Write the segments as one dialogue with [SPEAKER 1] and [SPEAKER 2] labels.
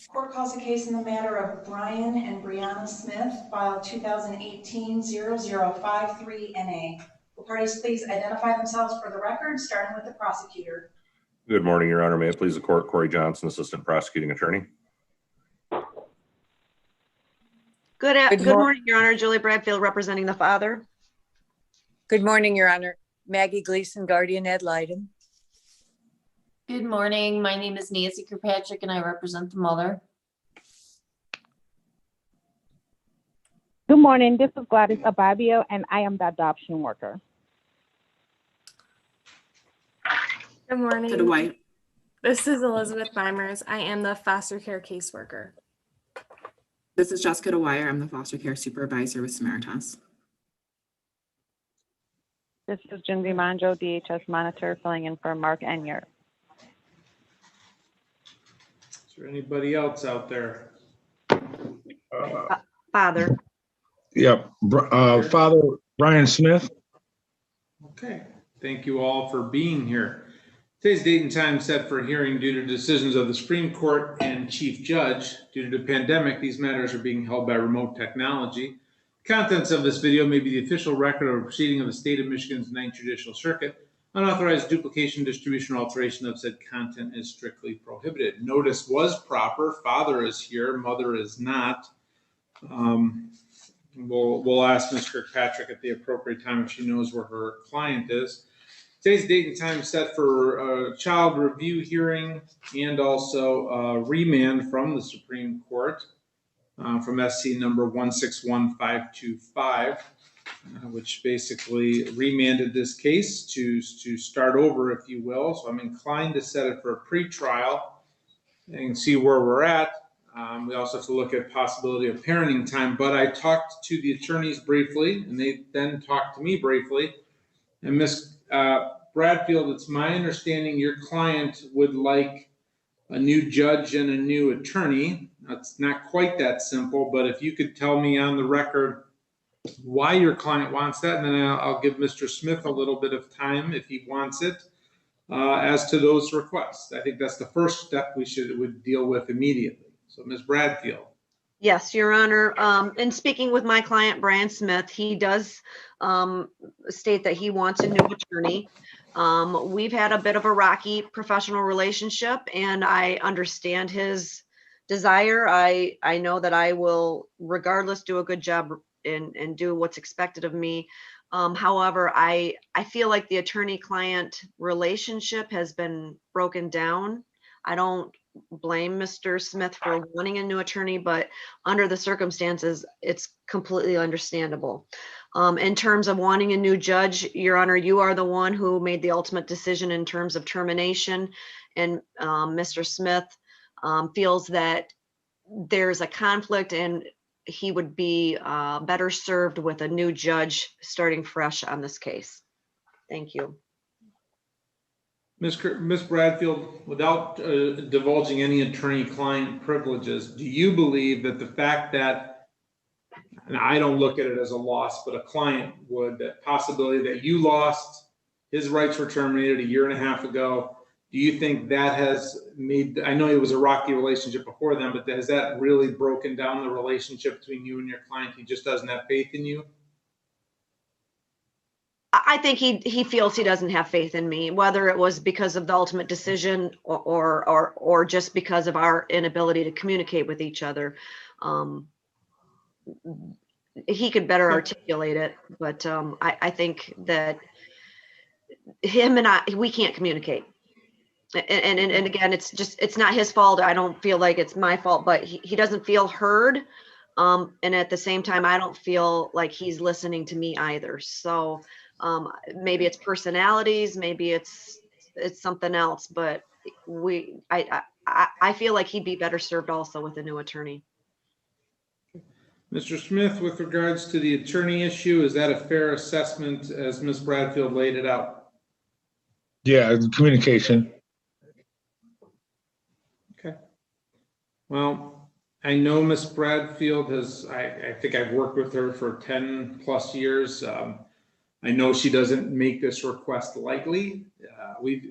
[SPEAKER 1] Court calls a case in the matter of Brian and Brianna Smith, file 2018-0053-NA. Will parties please identify themselves for the record, starting with the prosecutor.
[SPEAKER 2] Good morning, Your Honor. May it please the court, Corey Johnson, Assistant Prosecuting Attorney.
[SPEAKER 3] Good morning, Your Honor. Julie Bradfield representing the father.
[SPEAKER 4] Good morning, Your Honor. Maggie Gleason, guardian ad litem.
[SPEAKER 5] Good morning. My name is Nancy Kirkpatrick and I represent the mother.
[SPEAKER 6] Good morning. This is Gladys Ababio and I am the adoption worker.
[SPEAKER 7] Good morning.
[SPEAKER 5] To the white.
[SPEAKER 7] This is Elizabeth Beimers. I am the foster care caseworker.
[SPEAKER 8] This is Jessica Dwyer. I'm the foster care supervisor with Samaritas.
[SPEAKER 6] This is Jinzi Manjo, DHS monitor, filling in for Mark Enyer.
[SPEAKER 9] Is there anybody else out there?
[SPEAKER 3] Father.
[SPEAKER 10] Yep. Father Brian Smith.
[SPEAKER 9] Okay. Thank you all for being here. Today's date and time set for hearing due to decisions of the Supreme Court and Chief Judge. Due to the pandemic, these matters are being held by remote technology. The contents of this video may be the official record of a proceeding of the State of Michigan's 9th Judicial Circuit. Unauthorized duplication, distribution, or alteration of said content is strictly prohibited. Notice was proper. Father is here. Mother is not. We'll ask Ms. Kirkpatrick at the appropriate time if she knows where her client is. Today's date and time set for a child review hearing and also remand from the Supreme Court from SC number 161525, which basically remanded this case to start over, if you will. So I'm inclined to set it for a pretrial and see where we're at. We also have to look at possibility of parenting time, but I talked to the attorneys briefly and they then talked to me briefly. And Ms. Bradfield, it's my understanding your client would like a new judge and a new attorney. It's not quite that simple, but if you could tell me on the record why your client wants that, and then I'll give Mr. Smith a little bit of time if he wants it as to those requests. I think that's the first step we would deal with immediately. So Ms. Bradfield.
[SPEAKER 3] Yes, Your Honor. In speaking with my client, Brian Smith, he does state that he wants a new attorney. We've had a bit of a rocky professional relationship and I understand his desire. I know that I will regardless do a good job and do what's expected of me. However, I feel like the attorney-client relationship has been broken down. I don't blame Mr. Smith for wanting a new attorney, but under the circumstances, it's completely understandable. In terms of wanting a new judge, Your Honor, you are the one who made the ultimate decision in terms of termination, and Mr. Smith feels that there's a conflict and he would be better served with a new judge starting fresh on this case. Thank you.
[SPEAKER 9] Ms. Bradfield, without divulging any attorney-client privileges, do you believe that the fact that, and I don't look at it as a loss, but a client would, that possibility that you lost, his rights were terminated a year and a half ago, do you think that has made, I know it was a rocky relationship before then, but has that really broken down the relationship between you and your client? He just doesn't have faith in you?
[SPEAKER 3] I think he feels he doesn't have faith in me, whether it was because of the ultimate decision or just because of our inability to communicate with each other. He could better articulate it, but I think that him and we can't communicate. And again, it's not his fault. I don't feel like it's my fault, but he doesn't feel heard. And at the same time, I don't feel like he's listening to me either. So maybe it's personalities, maybe it's something else, but I feel like he'd be better served also with a new attorney.
[SPEAKER 9] Mr. Smith, with regards to the attorney issue, is that a fair assessment as Ms. Bradfield laid it out?
[SPEAKER 10] Yeah, communication.
[SPEAKER 9] Okay. Well, I know Ms. Bradfield has, I think I've worked with her for 10 plus years. I know she doesn't make this request lightly. We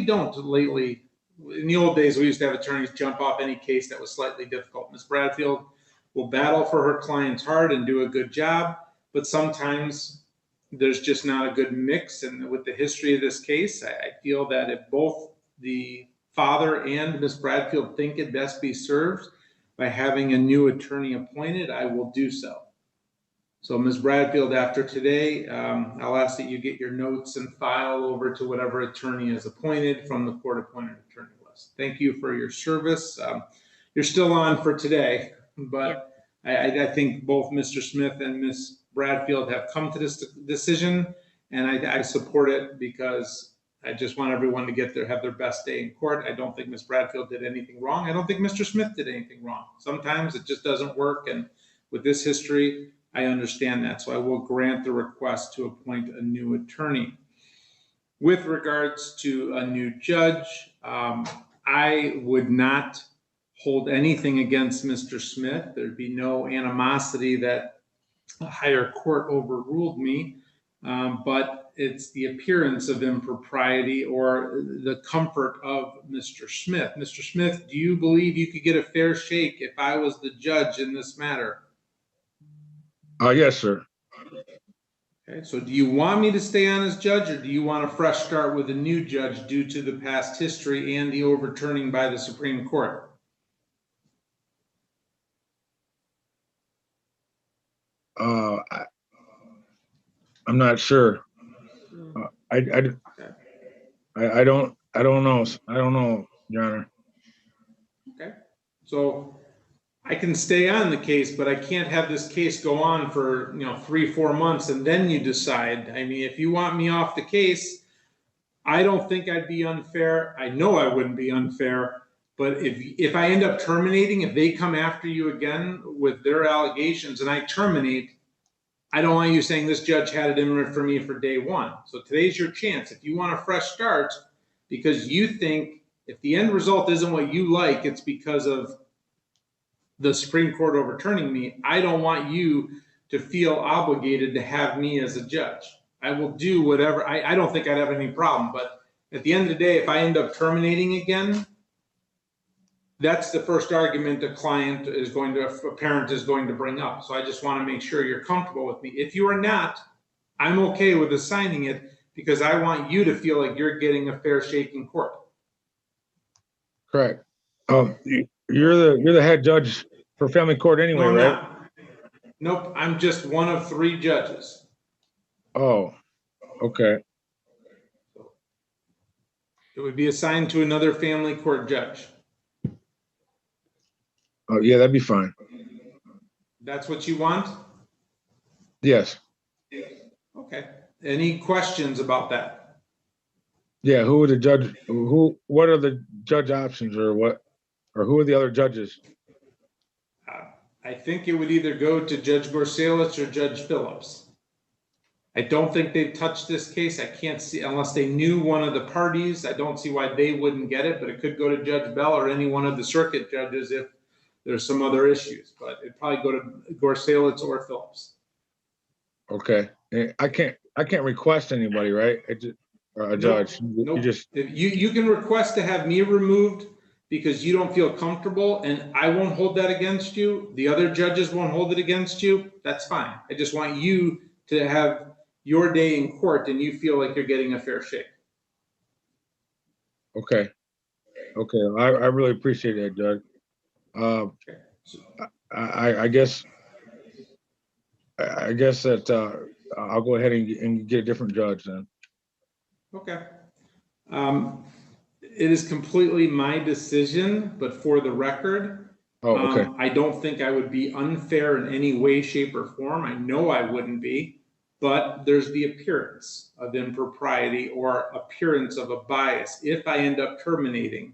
[SPEAKER 9] don't lately in the old days, we used to have attorneys jump off any case that was slightly difficult. Ms. Bradfield will battle for her clients hard and do a good job, but sometimes there's just not a good mix. And with the history of this case, I feel that if both the father and Ms. Bradfield think it best be served by having a new attorney appointed, I will do so. So Ms. Bradfield, after today, I'll ask that you get your notes and file over to whatever attorney is appointed from the court-appointed attorney list. Thank you for your service. You're still on for today, but I think both Mr. Smith and Ms. Bradfield have come to this decision, and I support it because I just want everyone to have their best day in court. I don't think Ms. Bradfield did anything wrong. I don't think Mr. Smith did anything wrong. Sometimes it just doesn't work, and with this history, I understand that. So I will grant the request to appoint a new attorney. With regards to a new judge, I would not hold anything against Mr. Smith. There'd be no animosity that a higher court overruled me, but it's the appearance of impropriety or the comfort of Mr. Smith. Mr. Smith, do you believe you could get a fair shake if I was the judge in this matter?
[SPEAKER 10] Yes, sir.
[SPEAKER 9] Okay, so do you want me to stay on as judge, or do you want a fresh start with a new judge due to the past history and the overturning by the Supreme Court?
[SPEAKER 10] I'm not sure. I don't know. I don't know, Your Honor.
[SPEAKER 9] Okay, so I can stay on the case, but I can't have this case go on for 3-4 months and then you decide. I mean, if you want me off the case, I don't think I'd be unfair. I know I wouldn't be unfair, but if I end up terminating, if they come after you again with their allegations and I terminate, I don't want you saying this judge had it in for me for day one. So today's your chance. If you want a fresh start because you think if the end result isn't what you like, it's because of the Supreme Court overturning me, I don't want you to feel obligated to have me as a judge. I will do whatever. I don't think I'd have any problem, but at the end of the day, if I end up terminating again, that's the first argument a parent is going to bring up. So I just want to make sure you're comfortable with me. If you are not, I'm okay with assigning it because I want you to feel like you're getting a fair shake in court.
[SPEAKER 10] Correct. You're the head judge for family court anyway,
[SPEAKER 9] No, I'm
[SPEAKER 10] right?
[SPEAKER 9] not. Nope, I'm just one of 3 judges.
[SPEAKER 10] Oh, okay.
[SPEAKER 9] It would be assigned to another family court judge.
[SPEAKER 10] Oh, yeah, that'd be fine.
[SPEAKER 9] That's what you want?
[SPEAKER 10] Yes.
[SPEAKER 9] Okay. Any questions about that?
[SPEAKER 10] Yeah. What are the judge options, or who are the other judges?
[SPEAKER 9] I think it would either go to Judge Gorsalis or Judge Phillips. I don't think they've touched this case. I can't see, unless they knew one of the parties, I don't see why they wouldn't get it, but it could go to Judge Bell or any one of the circuit judges if there's some other issues, but it'd probably go to Gorsalis or Phillips.
[SPEAKER 10] Okay. I can't request anybody, right? A judge.
[SPEAKER 9] Nope.
[SPEAKER 10] You
[SPEAKER 9] You can request to have me removed because you don't feel comfortable, and I won't hold that against you. The other judges won't hold it against you. That's fine. I just want you to have your day in court and you feel like you're getting a fair shake.
[SPEAKER 10] Okay. I really appreciate that, Judge.
[SPEAKER 9] Okay.
[SPEAKER 10] I guess that I'll go ahead and get a different judge then.
[SPEAKER 9] Okay. It is completely my decision, but for the record,
[SPEAKER 10] okay.
[SPEAKER 9] I don't think I would be unfair in any way, shape, or form. I know I wouldn't be, but there's the appearance of impropriety or appearance of a bias if I end up terminating.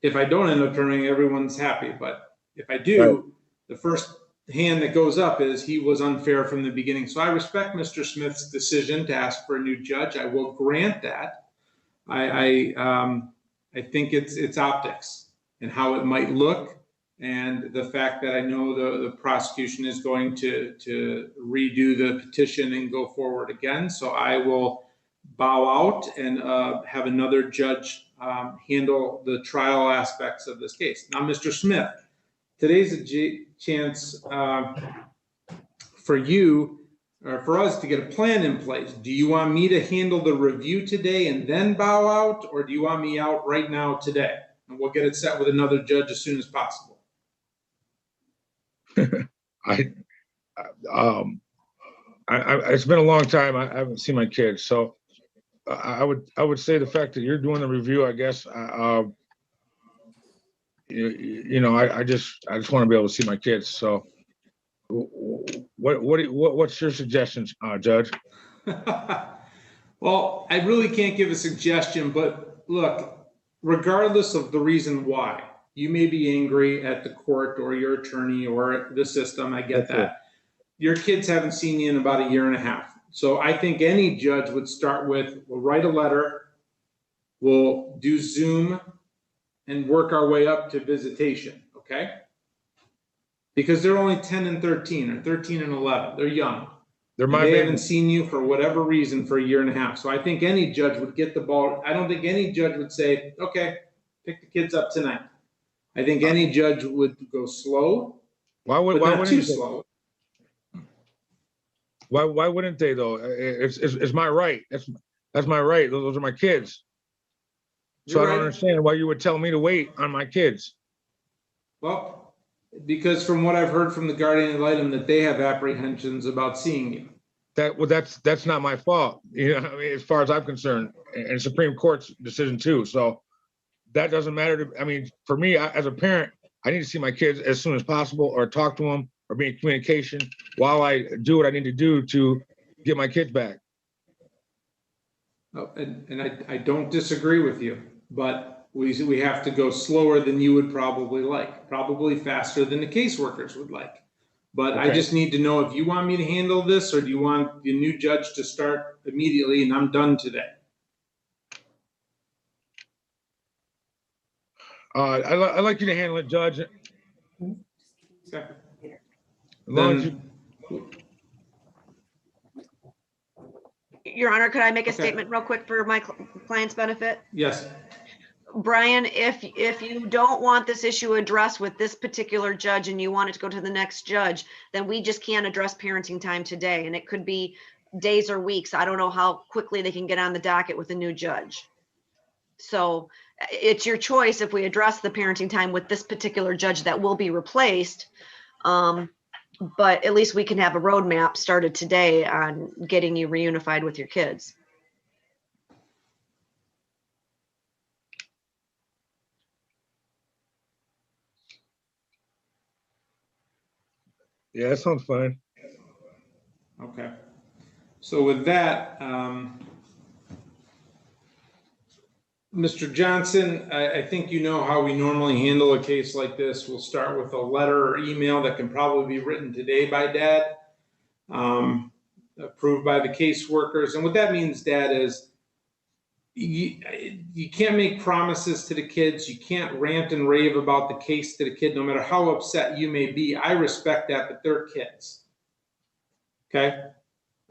[SPEAKER 9] If I don't end up terminating, everyone's happy, but if I do, right, the first hand that goes up is he was unfair from the beginning. So I respect Mr. Smith's decision to ask for a new judge. I will grant that. I think it's optics and how it might look, and the fact that I know the prosecution is going to redo the petition and go forward again. So I will bow out and have another judge handle the trial aspects of this case. Now, Mr. Smith, today's a chance for you, or for us to get a plan in place. Do you want me to handle the review today and then bow out, or do you want me out right now today? And we'll get it set with another judge as soon as possible.
[SPEAKER 10] It's been a long time. I haven't seen my kids, so I would say the fact that you're doing the review, I guess, you know, I just want to be able to see my kids. So, what's your suggestions, Judge?
[SPEAKER 9] Well, I really can't give a suggestion, but look, regardless of the reason why, you may be angry at the court or your attorney or the system. I get that. Your kids haven't seen you in about a year and a half. So I think any judge would start with, we'll write a letter, we'll do Zoom, and work our way up to visitation, okay? Because they're only 10 and 13, or 13 and 11. They're young. They haven't seen you for whatever reason for a year and a half. So I think any judge would get the ball. I don't think any judge would say, okay, pick the kids up tonight. I think any judge would go slow, but not too slow.
[SPEAKER 10] Why wouldn't they though? It's my right. That's my right. Those are my kids. So I don't understand why you would tell me to wait on my kids.
[SPEAKER 9] Well, because from what I've heard from the guardian ad litem, that they have apprehensions about seeing you.
[SPEAKER 10] That's not my fault. You know, I mean, as far as I'm concerned, and Supreme Court's decision too. So that doesn't matter to. I mean, for me as a parent, I need to see my kids as soon as possible, or talk to them, or be in communication while I do what I need to do to get my kids back.
[SPEAKER 9] Oh, and I don't disagree with you, but we have to go slower than you would probably like, probably faster than the caseworkers would like. But okay. I just need to know if you want me to handle this, or do you want the new judge to start immediately and I'm done today?
[SPEAKER 10] I'd like you to handle it, Judge.
[SPEAKER 9] Okay.
[SPEAKER 10] As long as you...
[SPEAKER 3] Your Honor, could I make a statement real quick for my client's benefit?
[SPEAKER 9] Yes.
[SPEAKER 3] Brian, if you don't want this issue addressed with this particular judge and you want it to go to the next judge, then we just can't address parenting time today. And it could be days or weeks. I don't know how quickly they can get on the docket with a new judge. So it's your choice if we address the parenting time with this particular judge that will be replaced. But at least we can have a roadmap started today on getting you reunified with your kids.
[SPEAKER 10] Yeah, that sounds fine.
[SPEAKER 9] Okay. So with that, Mr. Johnson, I think you know how we normally handle a case like this. We'll start with a letter or email that can probably be written today by Dad, approved by the caseworkers. And what that means, Dad, is you can't make promises to the kids. You can't rant and rave about the case to the kid, no matter how upset you may be. I respect that, but they're kids. Okay?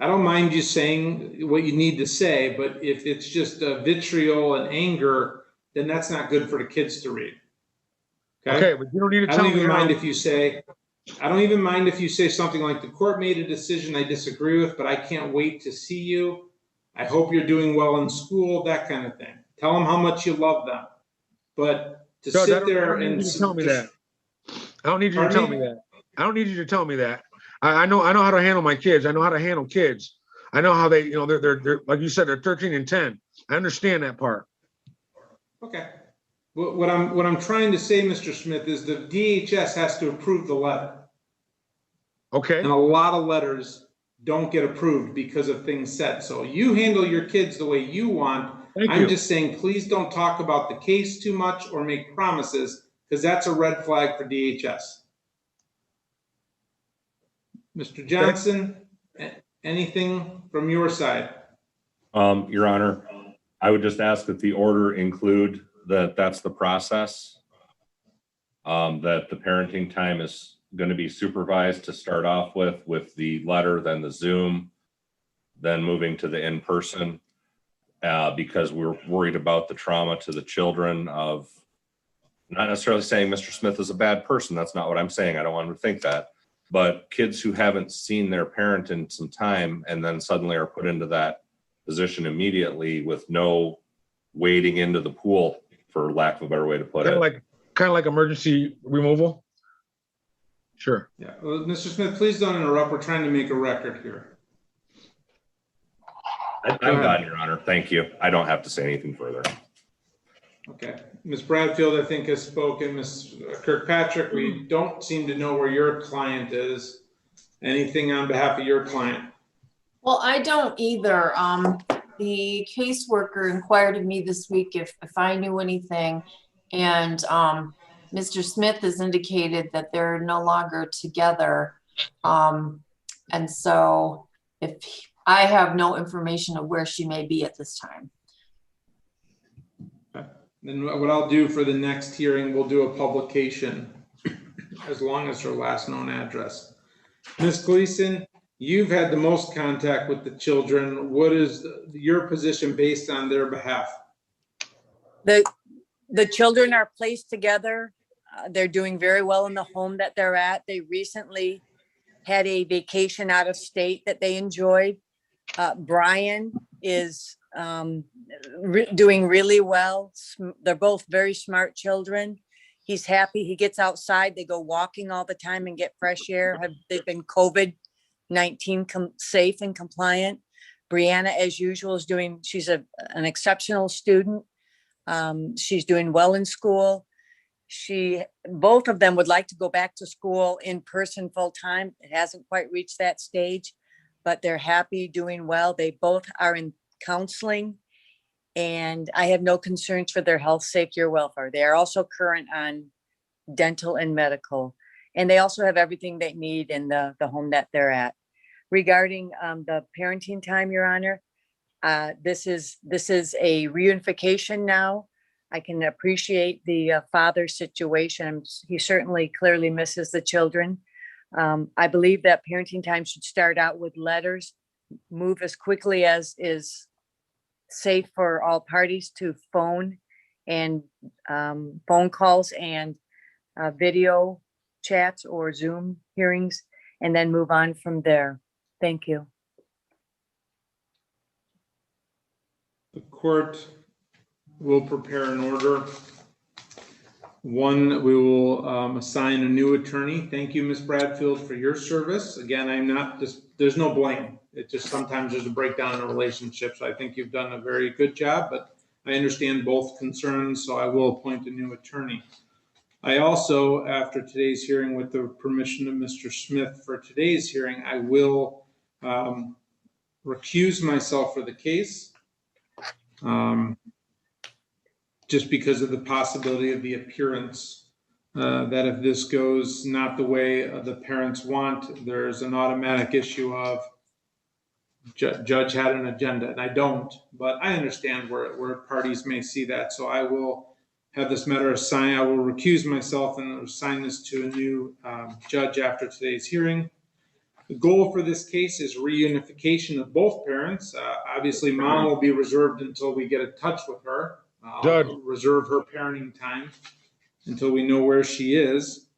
[SPEAKER 9] I don't mind you saying what you need to say, but if it's just vitriol and anger, then that's not good for the kids to read.
[SPEAKER 10] Okay, but you don't need to tell me.
[SPEAKER 9] I don't even mind if you say something like, the court made a decision I disagree with, but I can't wait to see you. I hope you're doing well in school, that kind of thing. Tell them how much you love them. But to sit there and
[SPEAKER 10] tell me that. I don't need you to tell me that. I don't need you to tell me that. I know how to handle my kids. I know how to handle kids. I know how they, you know, they're like you said, they're 13 and 10. I understand that part.
[SPEAKER 9] Okay. What I'm trying to say, Mr. Smith, is the DHS has to approve the letter.
[SPEAKER 10] Okay.
[SPEAKER 9] And a lot of letters don't get approved because of things said. So you handle your kids the way you want. I'm just saying, please don't talk about the case too much or make promises, because that's a red flag for DHS. Mr. Johnson, anything from your side?
[SPEAKER 2] Your Honor, I would just ask that the order include that that's the process, that the parenting time is going to be supervised to start off with the letter, then the Zoom, then moving to the in-person. because we're worried about the trauma to the children of, not necessarily saying Mr. Smith is a bad person. That's not what I'm saying. I don't want to think that. But kids who haven't seen their parent in some time and then suddenly are put into that position immediately with no wading into the pool, for lack of a better way to put it.
[SPEAKER 10] Kind of like emergency removal. Sure.
[SPEAKER 9] Yeah, well, Mr. Smith, please don't interrupt. We're trying to make a record here.
[SPEAKER 2] I'm done, Your Honor. Thank you. I don't have to say anything further.
[SPEAKER 9] Okay, Ms. Bradfield, I think, has spoken. Ms. Kirkpatrick, we don't seem to know where your client is. Anything on behalf of your client?
[SPEAKER 5] Well, I don't either. The caseworker inquired of me this week if I knew anything, and Mr. Smith has indicated that they're no longer together. And so I have no information of where she may be at this time.
[SPEAKER 9] Okay. Then what I'll do for the next hearing, we'll do a publication as long as her last known address. Ms. Gleason, you've had the most contact with the children. What is your position based on their behalf?
[SPEAKER 4] The children are placed together. They're doing very well in the home that they're at. They recently had a vacation out of state that they enjoyed. Brian is doing really well. They're both very smart children. He's happy. He gets outside. They go walking all the time and get fresh air. They've been COVID-19 safe and compliant. Brianna, as usual, is she's an exceptional student. She's doing well in school. Both of them would like to go back to school in person full time. It hasn't quite reached that stage, but they're happy, doing well. They both are in counseling, and I have no concerns for their health, safety, or welfare. They are also current on dental and medical, and they also have everything they need in the home that they're at. Regarding the parenting time, Your Honor, this is a reunification now. I can appreciate the father's situation. He certainly clearly misses the children. I believe that parenting time should start out with letters, move as quickly as is safe for all parties to phone calls and video chats or Zoom hearings, and then move on from there. Thank you.
[SPEAKER 9] The court will prepare an order. One, we will assign a new attorney. Thank you, Ms. Bradfield, for your service. Again, there's no blame. It just sometimes there's a breakdown in a relationship. So I think you've done a very good job, but I understand both concerns, so I will appoint a new attorney. I also, after today's hearing, with the permission of Mr. Smith for today's hearing, I will recuse myself for the case. Just because of the possibility of the appearance that if this goes not the way the parents want, there's an automatic issue of judge had an agenda, and I don't, but I understand where parties may see that. So I will have this matter assigned. I will recuse myself and assign this to a new judge after today's hearing. The goal for this case is reunification of both parents. Obviously, mom will be reserved until we get in touch with her. I'll reserve her parenting time until we know where she is.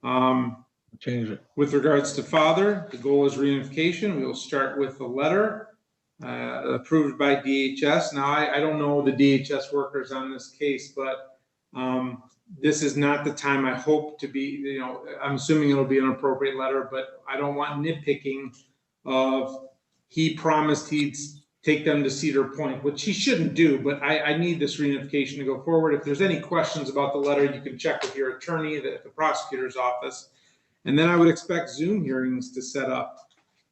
[SPEAKER 10] Change it.
[SPEAKER 9] With regards to father, the goal is reunification. We will start with a letter approved by DHS. Now, I don't know the DHS workers on this case, but this is not the time I hope to be, I'm assuming it'll be an appropriate letter, but I don't want nitpicking of he promised he'd take them to Cedar Point, which he shouldn't do, but I need this reunification to go forward. If there's any questions about the letter, you can check with your attorney at the prosecutor's office. And then I would expect Zoom hearings to set up.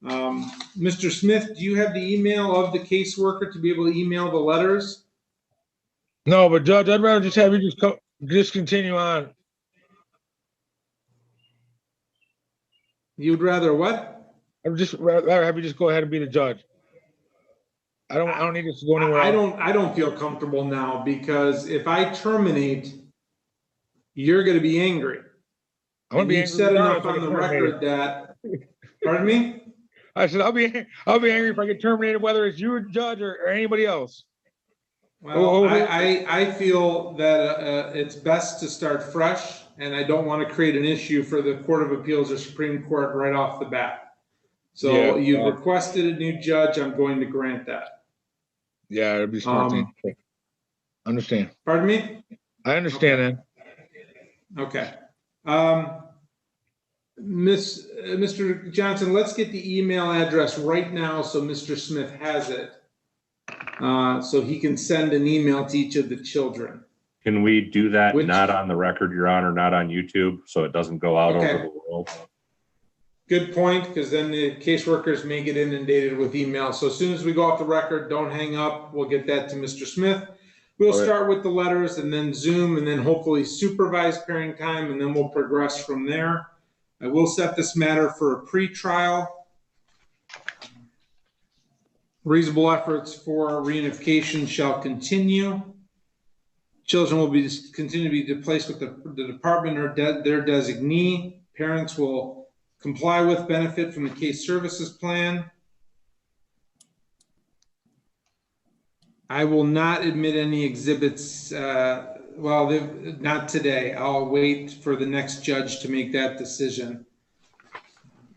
[SPEAKER 9] Mr. Smith, do you have the email of the caseworker to be able to email the letters?
[SPEAKER 10] No, but Judge, I'd rather just have you just continue on.
[SPEAKER 9] You'd rather what?
[SPEAKER 10] I'd just rather have you just go ahead and be the judge. I don't need this to go anywhere else.
[SPEAKER 9] I don't feel comfortable now, because if I terminate, you're going to be angry.
[SPEAKER 10] I want to be angry.
[SPEAKER 9] You said enough on the record that. Pardon me?
[SPEAKER 10] I said I'll be angry if I get terminated, whether it's you, judge, or anybody else.
[SPEAKER 9] Well, I feel that it's best to start fresh, and I don't want to create an issue for the Court of Appeals or Supreme Court right off the bat. So
[SPEAKER 10] Yeah,
[SPEAKER 9] you've requested a new judge, I'm going to grant that.
[SPEAKER 10] Yeah, it'd be smart thing. Understand.
[SPEAKER 9] Pardon me?
[SPEAKER 10] I understand that.
[SPEAKER 9] Okay. Mr. Johnson, let's get the email address right now so Mr. Smith has it. So he can send an email to each of the children.
[SPEAKER 2] Can we do that not on the record, Your Honor, not on YouTube, so it doesn't go out over the world?
[SPEAKER 9] Good point, because then the caseworkers may get inundated with emails. So as soon as we go off the record, don't hang up. We'll get that to Mr. Smith. We'll start with the letters and then Zoom and then hopefully supervised parenting time, and then we'll progress from there. I will set this matter for a pretrial. Reasonable efforts for reunification shall continue. Children will continue to be placed with the department or their designee. Parents will comply with benefit from the case services plan. I will not admit any exhibits. Well, not today. I'll wait for the next judge to make that decision.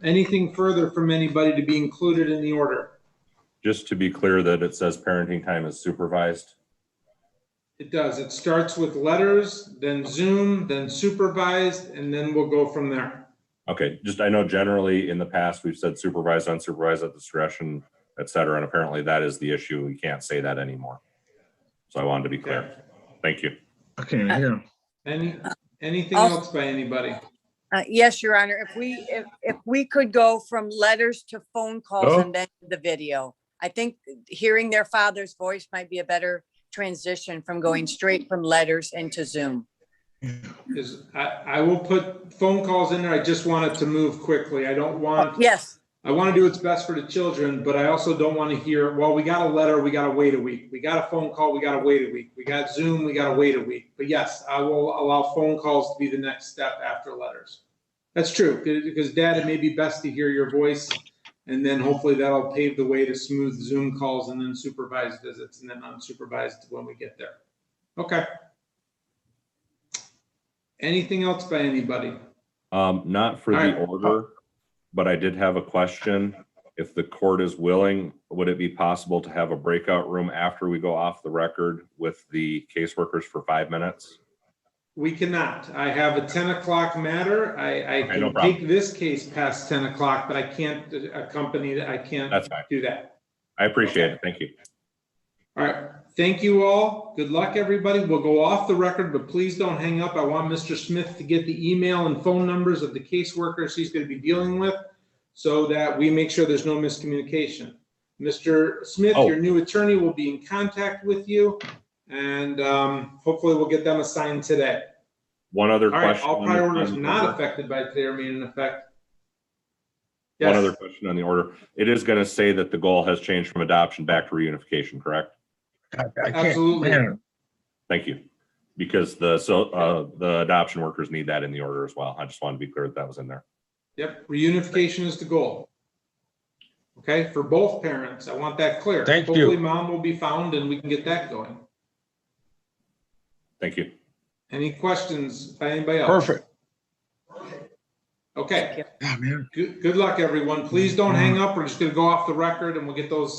[SPEAKER 9] Anything further from anybody to be included in the order?
[SPEAKER 2] Just to be clear that it says parenting time is supervised.
[SPEAKER 9] It does. It starts with letters, then Zoom, then supervised, and then we'll go from there.
[SPEAKER 2] Okay, just I know generally in the past we've said supervised, unsupervised at discretion, et cetera, and apparently that is the issue. We can't say that anymore. So I wanted to be clear.
[SPEAKER 9] Okay.
[SPEAKER 2] Thank you.
[SPEAKER 10] Okay, yeah.
[SPEAKER 9] Anything else by anybody?
[SPEAKER 4] Yes, Your Honor, if we could go from letters to phone calls and then the video. I think hearing their father's voice might be a better transition from going straight from letters into Zoom.
[SPEAKER 9] Because I will put phone calls in there. I just want it to move quickly. I don't want.
[SPEAKER 4] Yes.
[SPEAKER 9] I want to do what's best for the children, but I also don't want to hear, well, we got a letter, we got to wait a week. We got a phone call, we got to wait a week. We got Zoom, we got to wait a week. But yes, I will allow phone calls to be the next step after letters. That's true, because Dad, it may be best to hear your voice, and then hopefully that'll pave the way to smooth Zoom calls and then supervised visits and then unsupervised when we get there. Okay. Anything else by anybody?
[SPEAKER 2] Not for the order, but I did have a question. If the court is willing, would it be possible to have a breakout room after we go off the record with the caseworkers for 5 minutes?
[SPEAKER 9] We cannot. I have a 10 o'clock matter. I can
[SPEAKER 2] no
[SPEAKER 9] take this case past 10 o'clock, but I can't accompany that. I can't do that.
[SPEAKER 2] I appreciate it. Thank you.
[SPEAKER 9] All right. Thank you all. Good luck, everybody. We'll go off the record, but please don't hang up. I want Mr. Smith to get the email and phone numbers of the caseworkers he's going to be dealing with so that we make sure there's no miscommunication. Mr. Smith, your new attorney will be in contact with you, and hopefully we'll get them assigned today.
[SPEAKER 2] One other question.
[SPEAKER 9] All prior orders not affected by today remain in effect. Yes.
[SPEAKER 2] One other question on the order. It is going to say that the goal has changed from adoption back to reunification, correct?
[SPEAKER 9] Absolutely.
[SPEAKER 2] Thank you. Because the adoption workers need that in the order as well. I just wanted to be clear that was in there.
[SPEAKER 9] Yep, reunification is the goal. Okay, for both parents. I want that clear.
[SPEAKER 10] Thank you.
[SPEAKER 9] Hopefully mom will be found and we can get that going.
[SPEAKER 2] Thank you.
[SPEAKER 9] Any questions by anybody else?
[SPEAKER 10] Perfect.
[SPEAKER 9] Okay.
[SPEAKER 10] Yeah, man.
[SPEAKER 9] Good luck, everyone. Please don't hang up. We're just going to go off the record and we'll get those